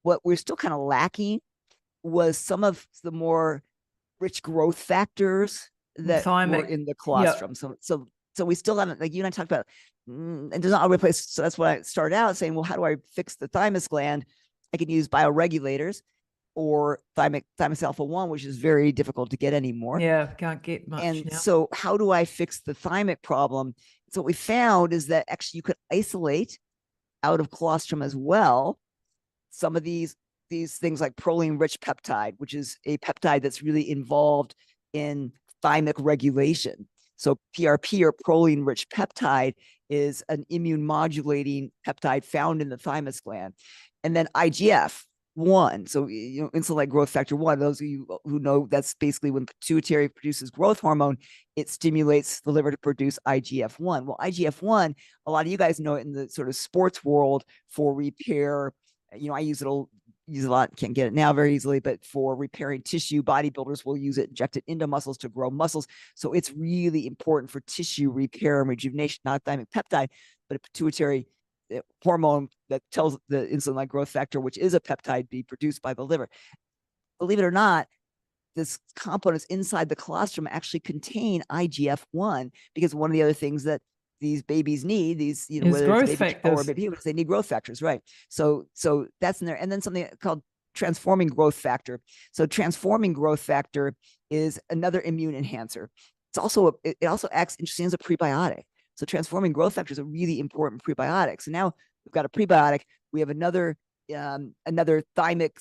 what we're still kind of lacking was some of the more rich growth factors that were in the colostrum. Yep. So we still haven't, like you and I talked about, it does not replace. So that's why I started out saying, well, how do I fix the thymus gland? I can use bioregulators or thymus alpha 1, which is very difficult to get anymore. Yeah, can't get much and now. So how do I fix the thymic problem? So what we found is that actually you could isolate out of colostrum as well some of these things like proline rich peptide, which is a peptide that's really involved in thymic regulation. So PRP, or proline rich peptide, is an immune modulating peptide found in the thymus gland. And then IGF-1, so insulin like growth factor 1, those of you who know, that's basically when pituitary produces growth hormone, it stimulates the liver to produce IGF-1. Well, IGF-1, a lot of you guys know it in the sort of sports world for repair. I use it a lot, can't get it now very easily, but for repairing tissue, bodybuilders will use it, inject it into muscles to grow muscles. So it's really important for tissue repair and rejuvenation, not a thymic peptide, but a pituitary hormone that tells the insulin-like growth factor, which is a peptide, be produced by the liver. Believe it or not, this components inside the colostrum actually contain IGF-1, because one of the other things that these babies need, these, whether growth it's baby factors or baby humans, they need growth factors, right? So that's in there. And then something called transforming growth factor. So transforming growth factor is another immune enhancer. It also acts interesting as a prebiotic. So transforming growth factor is a really important prebiotic. So now we've got a prebiotic. We have another thymic,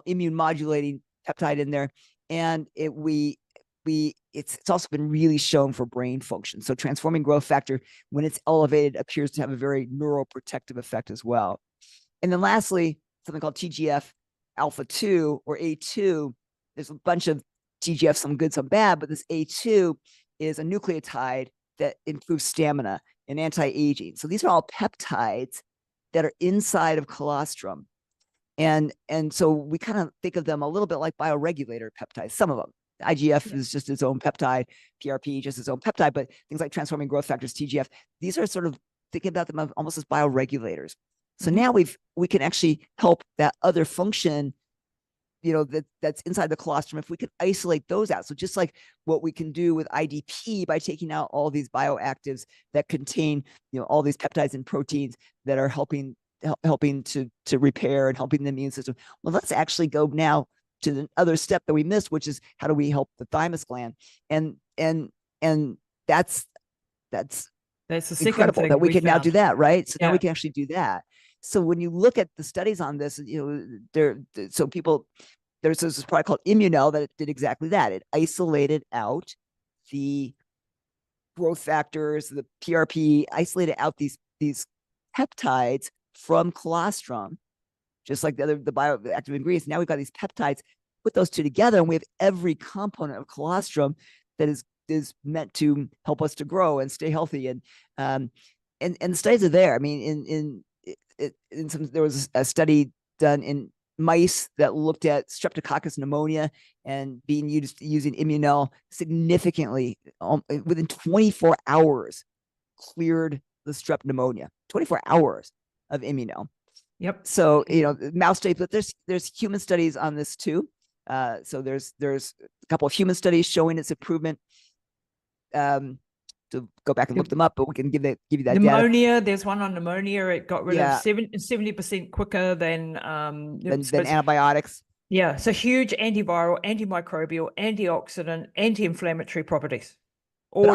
immune modulating peptide in there, and it's also been really shown for brain function. So transforming growth factor, when it's elevated, appears to have a very neuroprotective effect as well. And then lastly, something called TGF alpha 2 or A2. There's a bunch of TGF, some good, some bad, but this A2 is a nucleotide that improves stamina and anti-aging. So these are all peptides that are inside of colostrum. And so we kind of think of them a little bit like bioregulator peptides, some of them. IGF is just its own peptide, PRP just its own peptide, but things like transforming growth factors, TGF, these are sort of thinking about them almost as bioregulators. So now we can actually help that other function, that's inside the colostrum, if we can isolate those out. So just like what we can do with IDP by taking out all these bioactives that contain, all these peptides and proteins that are helping to repair and helping the immune system. Well, let's actually go now to the other step that we missed, which is how do we help the thymus gland? And that's the incredible that we can now do that, right? So now we can actually do that. So when you look at the studies on this, there's this product called Immunel that did exactly that. It isolated out the growth factors, the PRP, isolated out these peptides from colostrum, just like the bioactive ingredients. Now we've got these peptides, put those two together, and we have every component of colostrum that is meant to help us to grow and stay healthy. And the studies are there. I mean, there was a study done in mice that looked at streptococcus pneumonia and using Immunel significantly within 24 hours cleared the strep pneumonia. 24 hours of Immunel. Yep. So mouse studies, but there's human studies on this too. So there's a couple of human studies showing its improvement. To go back and look them up, but we can give you that pneumonia data. There's one on pneumonia. It got rid of 70% quicker than antibiotics. Yeah, so huge antiviral, antimicrobial, antioxidant, anti-inflammatory properties. But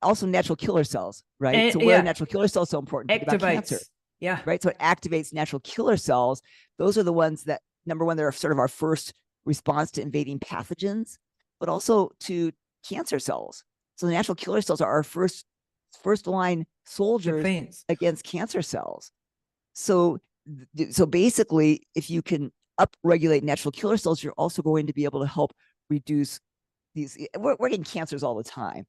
also natural killer cells, right? And, so where natural killer cells so important? Think about cancer. Yeah. Right. So it activates natural killer cells. Those are the ones that, number one, they're sort of our first response to invading pathogens, but also to cancer cells. So the natural killer cells are our first line soldiers against cancer cells. So basically, if you can upregulate natural killer cells, you're also going to be able to help reduce these. We're getting cancers all the time.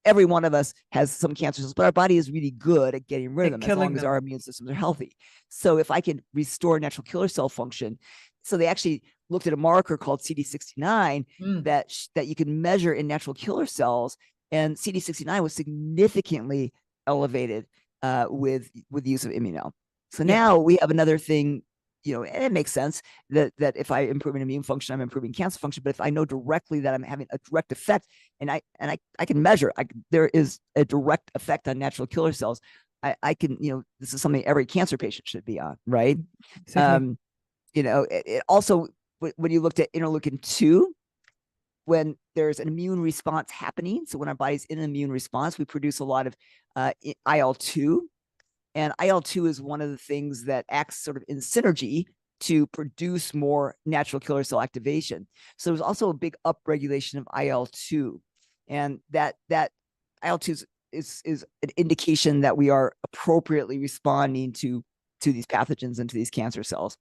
Every one of us has some cancer cells, but our body is really good at getting rid of them as long as our immune systems are healthy. So if I can restore natural killer cell function, so they actually looked at a marker called CD69 that you can measure in natural killer cells, and CD69 was significantly elevated with the use of Immunel. So Yeah. now we have another thing, and it makes sense that if I improve an immune function, I'm improving cancer function. But if I know directly that I'm having a direct effect, and I can measure, there is a direct effect on natural killer cells, I can, this is something every cancer patient should be on, right? Exactly. It also, when you looked at interleukin-2, when there's an immune response happening, so when our body's in an immune response, we produce a lot of IL-2. And IL-2 is one of the things that acts sort of in synergy to produce more natural killer cell activation. So there's also a big upregulation of IL-2. And that IL-2 is an indication that we are appropriately responding to these pathogens and to these cancer cells.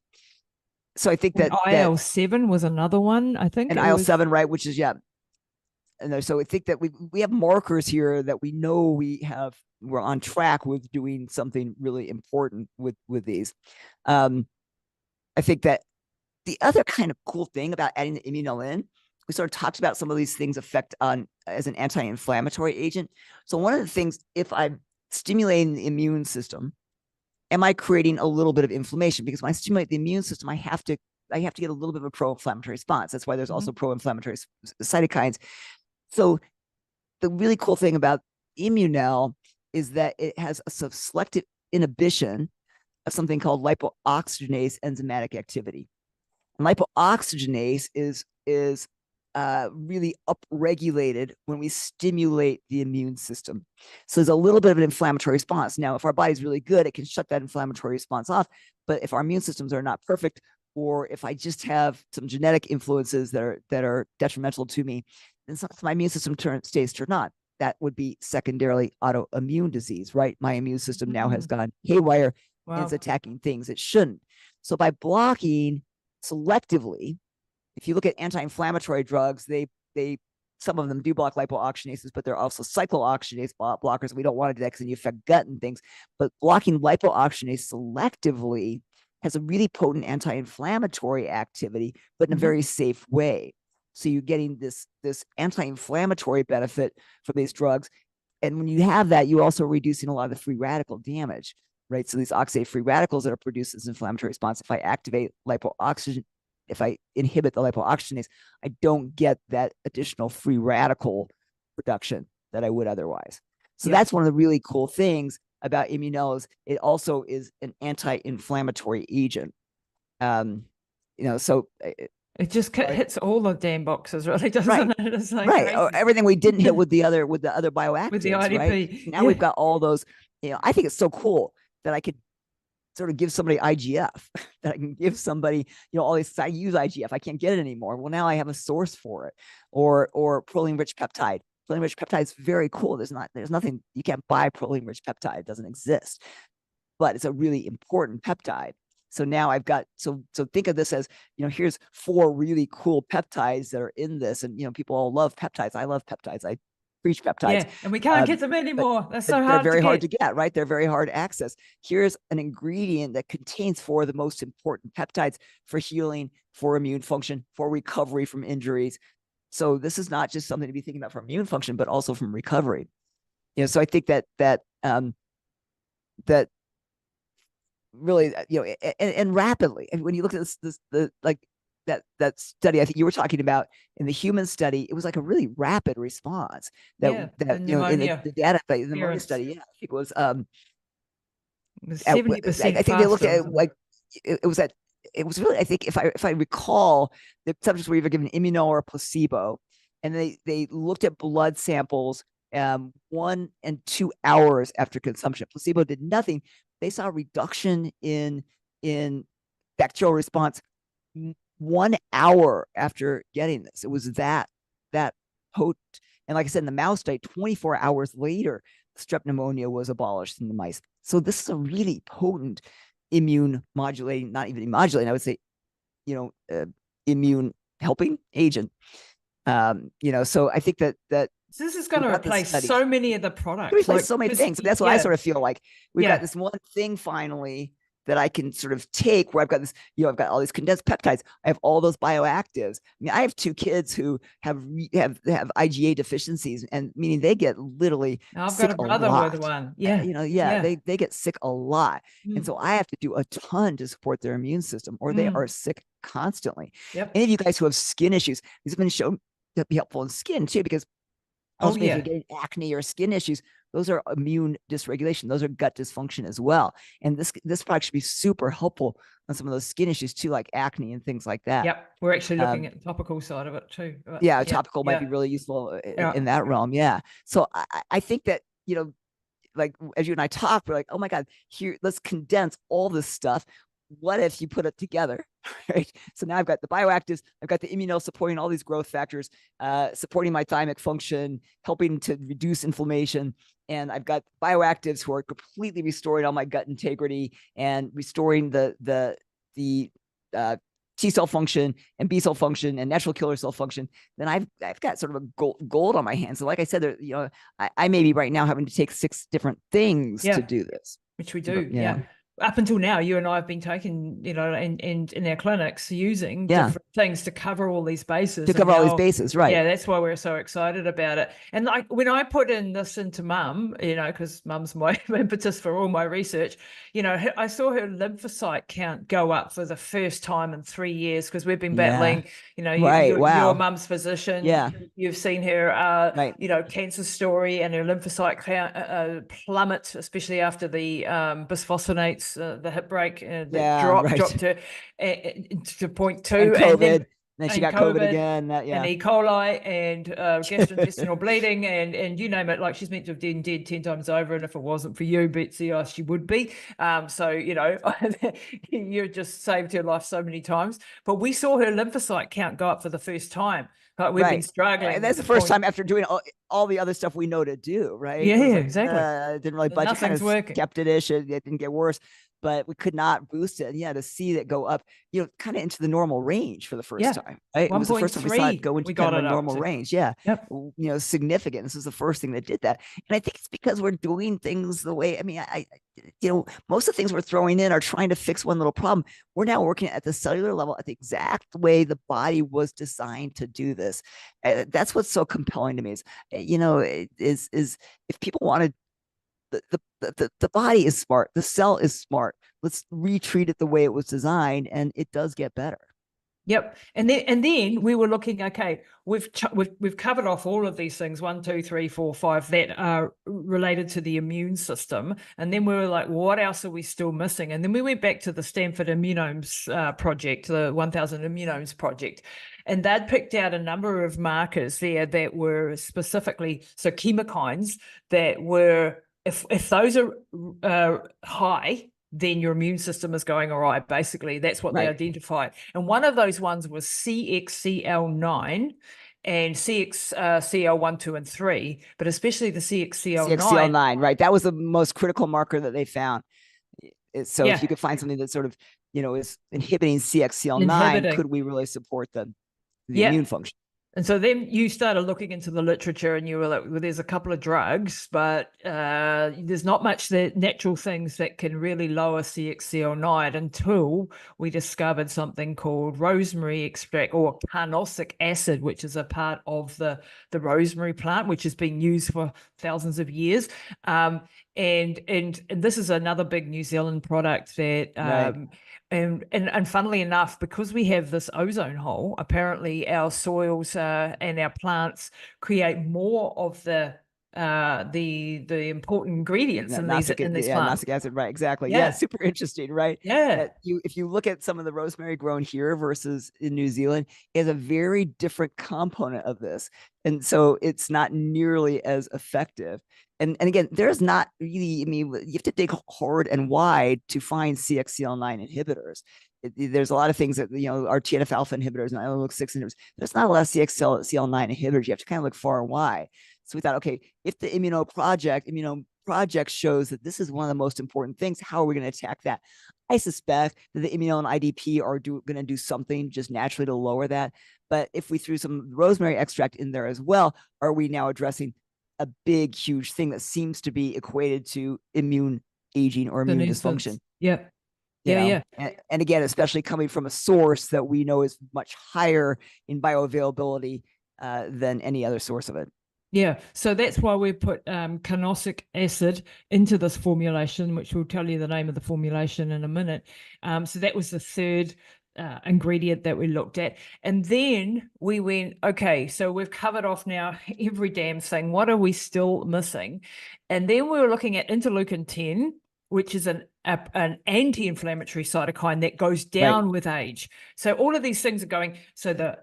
So I think that IL-7 was another one, I think. And IL-7, right, which is, and so I think that we have markers here that we know we're on track with doing something really important with these. I think that the other kind of cool thing about adding the immunol in, we sort of talked about some of these things affect on as an anti-inflammatory agent. So one of the things, if I'm stimulating the immune system, am I creating a little bit of inflammation? Because when I stimulate the immune system, I have to get a little bit of a pro-inflammatory response. That's why there's also pro-inflammatory cytokines. So the really cool thing about Immunel is that it has a selective inhibition of something called lipooxygenase enzymatic activity. And lipooxygenase is really upregulated when we stimulate the immune system. So there's a little bit of an inflammatory response. Now, if our body's really good, it can shut that inflammatory response off. But if our immune systems are not perfect, or if I just have some genetic influences that are detrimental to me, then sometimes my immune system stays turned on. That would be secondarily autoimmune disease, right? My immune system now has gone haywire and it's attacking things it shouldn't. So by blocking selectively, if you look at anti-inflammatory drugs, they some of them do block lipooxygenases, but they're also cyclooxygenase blockers. We don't want to do that because then you affect gut and things. But blocking lipooxygenase selectively has a really potent anti-inflammatory activity, but in a very safe way. So you're getting this anti-inflammatory benefit from these drugs. And when you have that, you're also reducing a lot of the free radical damage, right? So these oxidative free radicals that are produced as inflammatory response, if I activate if I inhibit the lipooxygenase, I don't get that additional free radical production that I would otherwise. So that's one of the really cool things about Immunel is it also is an anti-inflammatory agent. So it just hits all the damn boxes, really, doesn't it? It's like everything we didn't hit with the other bioactives, with the IDP. right? So now we've got all those. I think it's so cool that I could sort of give somebody IGF, that I can give somebody, all these. I use IGF, I can't get it anymore. Well, now I have a source for it, or proline-rich peptide. Proline-rich peptide is very cool. There's nothing, you can't buy proline-rich peptide. It doesn't exist, but it's a really important peptide. So now I've got, so think of this as, here's 4 really cool peptides that are in this. And, people all love peptides. I love peptides. I preach peptides. Yeah, and we can't get them anymore. They're so hard. They're very hard to get, right? They're very hard to access. Here's an ingredient that contains 4 of the most important peptides for healing, for immune function, for recovery from injuries. So this is not just something to be thinking about for immune function, but also from recovery. So I think that really, and rapidly, and when you look at that study, I think you were talking about in the human study, it was like a really rapid response that in the data, the pneumonia study, I think it was 70%. I think they looked at it like it was really, I think if I recall, the subjects were either given immuno or placebo, and they looked at blood samples 1 and 2 hours after consumption. Placebo did nothing. They saw a reduction in bacterial response 1 hour after getting this. It was that potent. And like I said, in the mouse study, 24 hours later, strep pneumonia was abolished in the mice. So this is a really potent immune modulating, not even modulating, I would say, immune helping agent. So I think that this is going to replace so many of the products. Replace so many things. That's what I sort of feel like. We've got this one thing finally that I can sort of take, where I've got this, I've got all these condensed peptides. I have all those bioactives. I mean, I have 2 kids who have IgA deficiencies, and meaning they get literally I've got sick a a brother lot. with one. Yeah. They get sick a lot. And Mm. so I have to do a ton to support their immune system, or they are sick constantly. Yep. Any of you guys who have skin issues, these have been shown to be helpful in skin too, because if you're getting acne or skin issues, those are immune dysregulation. Those are gut dysfunction as well. And this product should be super helpful on some of those skin issues too, like acne and things like that. Yep. We're actually looking at the topical side of it too. Topical might be really useful in that realm. Yeah. So I think that, like as you and I talk, we're like, oh my God, here, let's condense all this stuff. What if you put it together, right? So now I've got the bioactives, I've got the supporting all these growth factors, supporting my thymic function, helping to reduce inflammation. And I've got bioactives who are completely restoring all my gut integrity and restoring the T cell function and B cell function and natural killer cell function. Then I've got sort of a gold on my hands. So like I said, there, I may be right now having to take 6 different things to do this. Which we do. Yeah. Up until now, you and I have been taking, and in our clinics using different things to cover all these bases. Right. Yeah, that's why we're so excited about it. And like when I put this into Mum, because Mum's my impetus for all my research, I saw her lymphocyte count go up for the first time in 3 years, because we've been battling, your Mum's physician. Yeah. You've seen her, cancer story, and her lymphocyte count plummet, especially after the bisphosphonates. The hip break dropped to 0.2, and COVID. Then she got COVID again. And E. coli and gastrointestinal bleeding and you name it. Like, she's meant to have been dead 10 times over. And if it wasn't for you, Betsy, she would be. So, you just saved her life so many times. But we saw her lymphocyte count go up for the first time. Like, we've been struggling. And that's the first time after doing all the other stuff we know to do, right? Yeah, exactly. Didn't really budget. Nothing's working. Kept it-ish. It didn't get worse, but we could not boost it. And to see that go up, kind of into the normal range for the first time, right? It was the first time we saw it go into kind of a normal range. Yeah. Yep. Significant. This is the first thing that did that. And I think it's because we're doing things the way, most of the things we're throwing in are trying to fix one little problem. We're now working at the cellular level at the exact way the body was designed to do this. That's what's so compelling to me is if people wanted, the body is smart, the cell is smart. Let's retreat it the way it was designed, and it does get better. Yep. And then we were looking, okay, we've covered off all of these things, 1, 2, 3, 4, 5, that are related to the immune system. And then we were like, what else are we still missing? And then we went back to the Stanford Immunomes project, the 1000 Immunomes project. And they'd picked out a number of markers there that were specifically, so chemokines that were, if those are high, then your immune system is going all right. Basically, that's what they identified. And one of those ones was CXCL9 and CXCL1, 2, and 3, but especially the CXCL9. CXCL9, right. That was the most critical marker that they found. So if you could find something that sort of, is inhibiting CXCL9, could we really support the immune function? And so then you started looking into the literature and you were like, well, there's a couple of drugs, but there's not much natural things that can really lower CXCL9 until we discovered something called rosemary extract, or carnosic acid, which is a part of the rosemary plant, which has been used for thousands of years. And this is another big New Zealand product that and funnily enough, because we have this ozone hole, apparently our soils and our plants create more of the important ingredients in these plants. Carnosic acid, right? Exactly. Yeah, super interesting, right? Yeah. If you look at some of the rosemary grown here versus in New Zealand, it has a very different component of this, and so it's not nearly as effective. And again, there's not really, you have to dig hard and wide to find CXCL9 inhibitors. There's a lot of things that, are TNF alpha inhibitors and IL-6 inhibitors. There's not a lot of CXCL9 inhibitors. You have to kind of look far and wide. So we thought, okay, if the Immuno Project shows that this is one of the most important things, how are we going to attack that? I suspect that the Immuno and IDP are going to do something just naturally to lower that. But if we threw some rosemary extract in there as well, are we now addressing a big, huge thing that seems to be equated to immune aging or immune dysfunction? Yep. you Yeah, know, yeah. and again, especially coming from a source that we know is much higher in bioavailability than any other source of it. Yeah, so that's why we put carnosic acid into this formulation, which will tell you the name of the formulation in a minute. So that was the third ingredient that we looked at. And then we went, okay, so we've covered off now every damn thing. What are we still missing? And then we were looking at interleukin 10, which is an anti-inflammatory cytokine that goes down with age. So all of these things are going, so the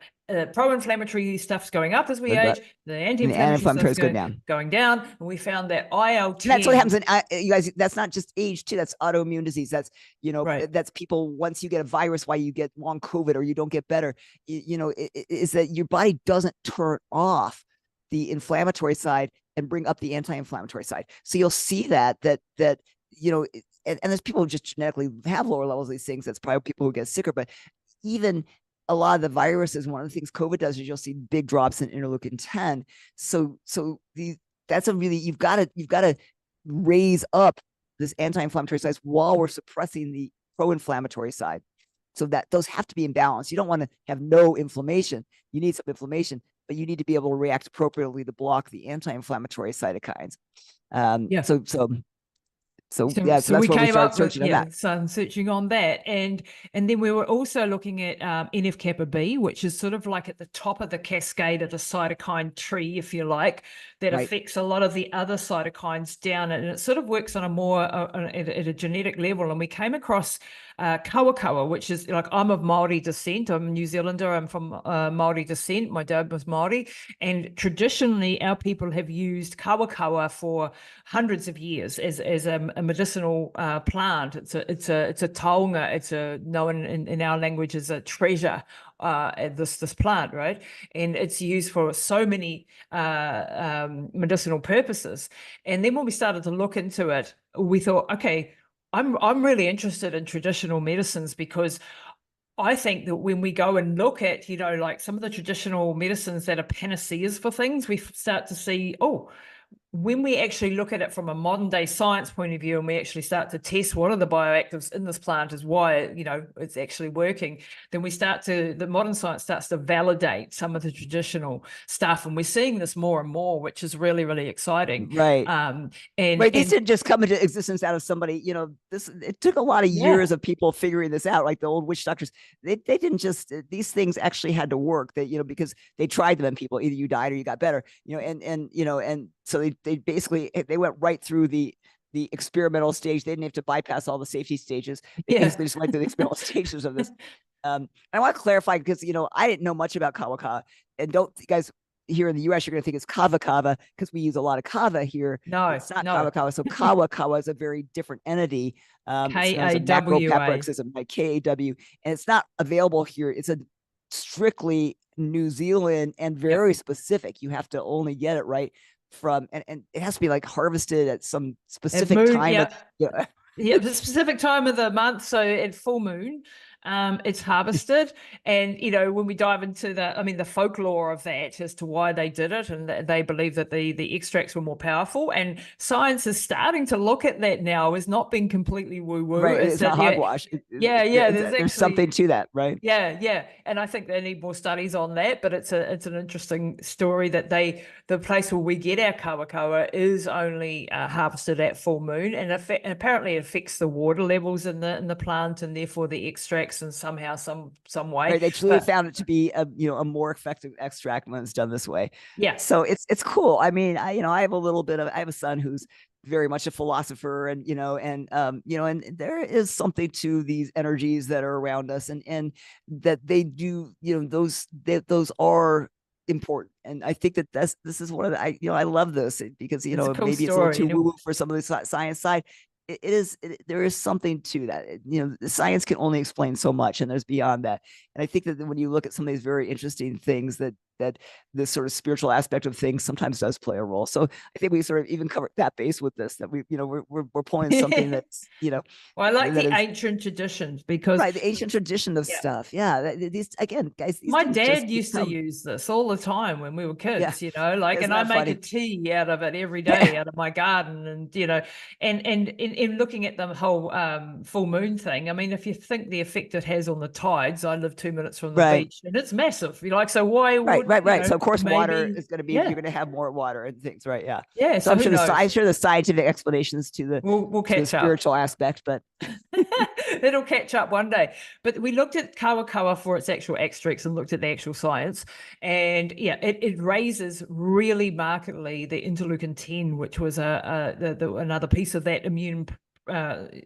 pro-inflammatory stuff's going up as we age, the anti-inflammatory stuff's is going down, and we found that IL-10. And that's what happens in you guys. That's not just age too. That's autoimmune disease. That's that's people. Once you get a virus, why you get long COVID or you don't get better, is that your body doesn't turn off the inflammatory side and bring up the anti-inflammatory side. So you'll see that and there's people who just genetically have lower levels of these things. That's probably people who get sicker, but even a lot of the viruses, one of the things COVID does is you'll see big drops in interleukin 10. So that's a really, you've got to raise up this anti-inflammatory side while we're suppressing the pro-inflammatory side. So that those have to be in balance. You don't want to have no inflammation. You need some inflammation, but you need to be able to react appropriately to block the anti-inflammatory cytokines. So that's we where we came started up searching with, on that. so searching on that, and then we were also looking at NF kappa B, which is sort of like at the top of the cascade of the cytokine tree, if you like, that affects a lot of the other cytokines down, and it sort of works on a more at a genetic level. And we came across Kawakawa, which is like, I'm of Maori descent. I'm a New Zealander. I'm from Maori descent. My dad was Maori, and traditionally our people have used Kawakawa for hundreds of years as a medicinal plant. It's a taonga. It's known in our language as a treasure. This plant, right? And it's used for so many medicinal purposes. And then when we started to look into it, we thought, okay, I'm really interested in traditional medicines, because I think that when we go and look at, like some of the traditional medicines that are panaceas for things, we start to see, when we actually look at it from a modern day science point of view, and we actually start to test what are the bioactives in this plant is why, it's actually working, then the modern science starts to validate some of the traditional stuff. And we're seeing this more and more, which is really, really exciting. Right. These didn't just come into existence out of somebody, it took a lot of years of people figuring this out, like the old witch doctors. They didn't just, these things actually had to work, that, because they tried them on people, either you died or you got better, and so they basically, they went right through the experimental stage. They didn't have to bypass all the safety stages. They basically just went through the experimental stages of this. I want to clarify, because I didn't know much about Kawakawa, and don't you guys here in the US, you're going to think it's Kawakawa because we use a lot of kava here. No, it's not Kawakawa. So Kawakawa is a very different entity. K-A-W-A. Like K-A-W, and it's not available here. It's a strictly New Zealand and very specific. You have to only get it right from, and it has to be like harvested at some specific time. The specific time of the month. So at full moon, it's harvested. And, when we dive into the folklore of that as to why they did it, and they believe that the extracts were more powerful, and science is starting to look at that now as not being completely woo-woo. Right, it's not hogwash. There's something to that, right? Yeah. And I think they need more studies on that, but it's an interesting story that the place where we get our kawakawa is only harvested at full moon, and apparently it affects the water levels in the plant, and therefore the extracts in somehow some way. Right, they truly found it to be a more effective extract when it's done this way. Yeah. So it's cool. I mean, I have a son who's very much a philosopher, and and there is something to these energies that are around us, and that they do, those are important. And I think that this is one of the, I love this, because it's a cool maybe story. It's a little too woo for some of the science side. There is something to that. The science can only explain so much, and there's beyond that. And I think that when you look at some of these very interesting things, that this sort of spiritual aspect of things sometimes does play a role. So I think we sort of even covered that base with this, that we're pulling something that's well, I like the ancient traditions, because the ancient tradition of stuff. Yeah, these again, guys. My dad used to use this all the time when we were kids. And I make a tea out of it every day out of my garden, and in looking at the whole full moon thing, I mean, if you think the effect it has on the tides, I live 2 minutes from the Right. beach, and it's massive. You're like, so why Right, would right, you right. know, So of course, water maybe is going to be, yeah, you're going to have more water and things, right? Yeah. yeah. So So I'm who sure knows? the scientific explanations We'll to the catch up. spiritual aspect, but It'll catch up one day. But we looked at Kawakawa for its actual extracts and looked at the actual science. And yeah, it raises really markedly the interleukin 10, which was another piece of that immune, right.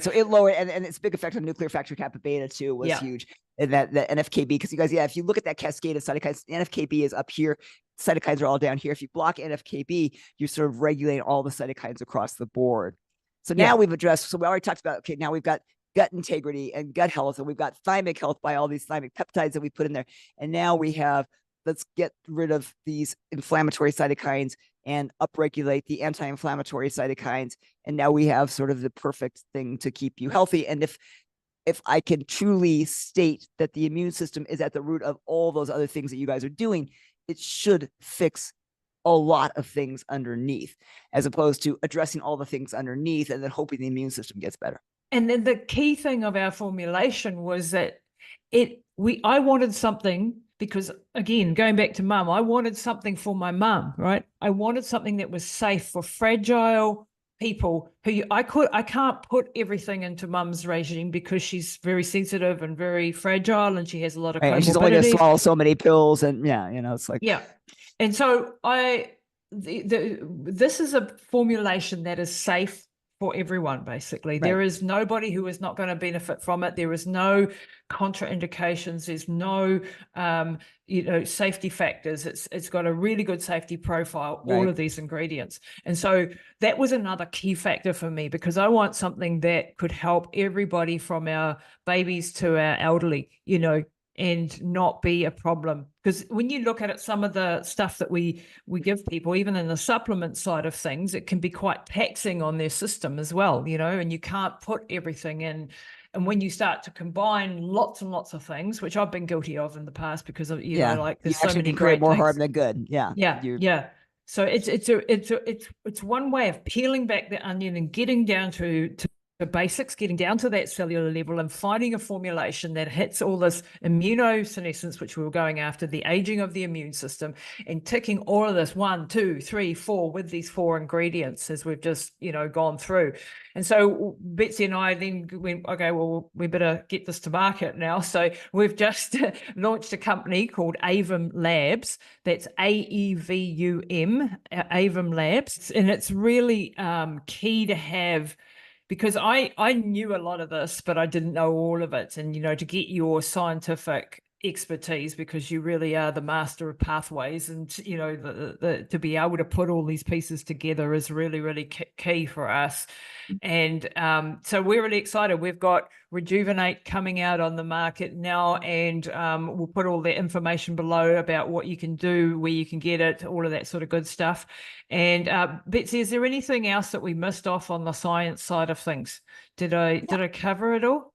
So it lowered, and its big effect on nuclear factor kappa beta too was huge. And that the NFKB, because you guys, if you look at that cascade of cytokines, NFKB is up here, cytokines are all down here. If you block NFKB, you're sort of regulating all the cytokines across the board. So now we've addressed, so we already talked about, okay, now we've got gut integrity and gut health, and we've got thymic health by all these thymic peptides that we put in there. And now we have, let's get rid of these inflammatory cytokines and upregulate the anti-inflammatory cytokines. And now we have sort of the perfect thing to keep you healthy. And if I can truly state that the immune system is at the root of all those other things that you guys are doing, it should fix a lot of things underneath, as opposed to addressing all the things underneath and then hoping the immune system gets better. And then the key thing of our formulation was that I wanted something, because again, going back to mum, I wanted something for my mum, right? I wanted something that was safe for fragile people who I can't put everything into mum's regime because she's very sensitive and very fragile, and she has a lot of comorbidities. And she's only going to swallow so many pills, and it's like, yeah. And so this is a formulation that is safe for everyone, basically. Right. There is nobody who is not going to benefit from it. There is no contraindications. There's no, safety factors. It's got a really good safety profile, all of these ingredients. And so that was another key factor for me, because I want something that could help everybody from our babies to our elderly, and not be a problem. Because when you look at it, some of the stuff that we give people, even in the supplement side of things, it can be quite taxing on their system as well, and you can't put everything in. And when you start to combine lots and lots of things, which I've been guilty of in the past, because of, there's so many create more things. harm than good. Yeah. Yeah. So it's one way of peeling back the onion and getting down to the basics, getting down to that cellular level and finding a formulation that hits all this immunosenescence, which we were going after, the aging of the immune system, and ticking all of this 1, 2, 3, 4 with these 4 ingredients as we've just, gone through. And so Betsy and I then went, okay, well, we better get this to market now. So we've just launched a company called Aevum Labs. That's AEVUM, Aevum Labs. And it's really key to have, because I knew a lot of this, but I didn't know all of it. And, to get your scientific expertise, because you really are the master of pathways, and, to be able to put all these pieces together is really, really key for us. And so we're really excited. We've got Rejuvenate coming out on the market now, and we'll put all the information below about what you can do, where you can get it, all of that sort of good stuff. And Betsy, is there anything else that we missed off on the science side of things? Did I cover it all?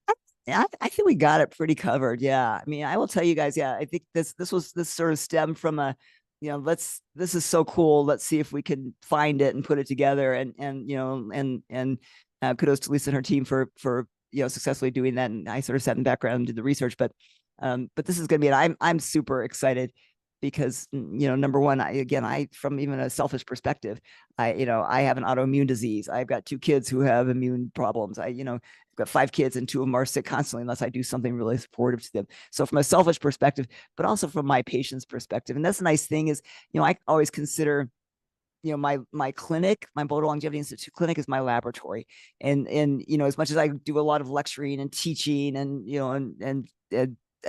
I think we got it pretty covered. Yeah. I mean, I will tell you guys, I think this sort of stemmed from a, this is so cool. Let's see if we can find it and put it together. And kudos to Lisa and her team for successfully doing that. And I sort of sat in the background and did the research, but this is going to be, I'm super excited, because, number one, I, from even a selfish perspective, I have an autoimmune disease. I've got 2 kids who have immune problems. I've got 5 kids, and 2 of them are sick constantly unless I do something really supportive to them. So from a selfish perspective, but also from my patient's perspective. And that's the nice thing is, I always consider, my clinic, my Boulder Longevity Institute clinic, is my laboratory. And as much as I do a lot of lecturing and teaching and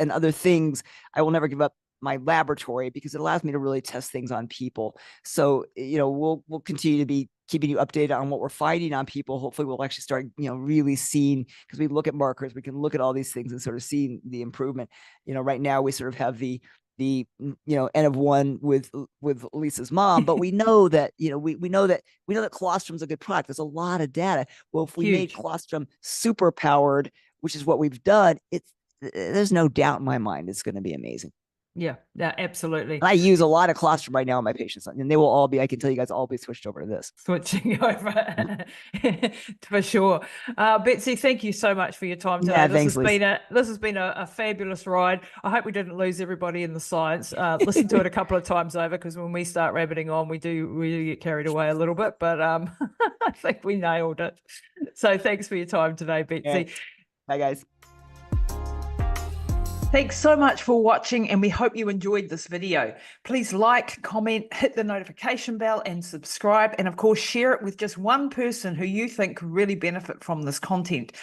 other things, I will never give up my laboratory, because it allows me to really test things on people. So, we'll continue to be keeping you updated on what we're finding on people. Hopefully we'll actually start, really seeing, because we look at markers, we can look at all these things and sort of see the improvement. Right now we sort of have the N of 1 with Lisa's mom, but we know that, we know that colostrum's a good product. There's a lot of data. Well, if we made colostrum super powered, which is what we've done, there's no doubt in my mind it's going to be amazing. Yeah, absolutely. And I use a lot of colostrum right now in my patients, and they will all be, I can tell you guys, all be switched over to this. Switching over for sure. Betsy, thank you so much for your time today. Yeah, This thanks, has been a fabulous ride. I hope we didn't lose everybody in the science. Listen to it a couple of times over, because when we start rabbiting on, we do get carried away a little bit, but I think we nailed it. So thanks for your time today, Betsy. Yeah. Bye, guys. Thanks so much for watching, and we hope you enjoyed this video. Please like, comment, hit the notification bell and subscribe. And of course, share it with just one person who you think could really benefit from this content.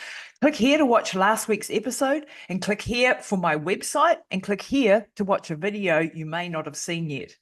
Click here to watch last week's episode, and click here for my website, and click here to watch a video you may not have seen yet.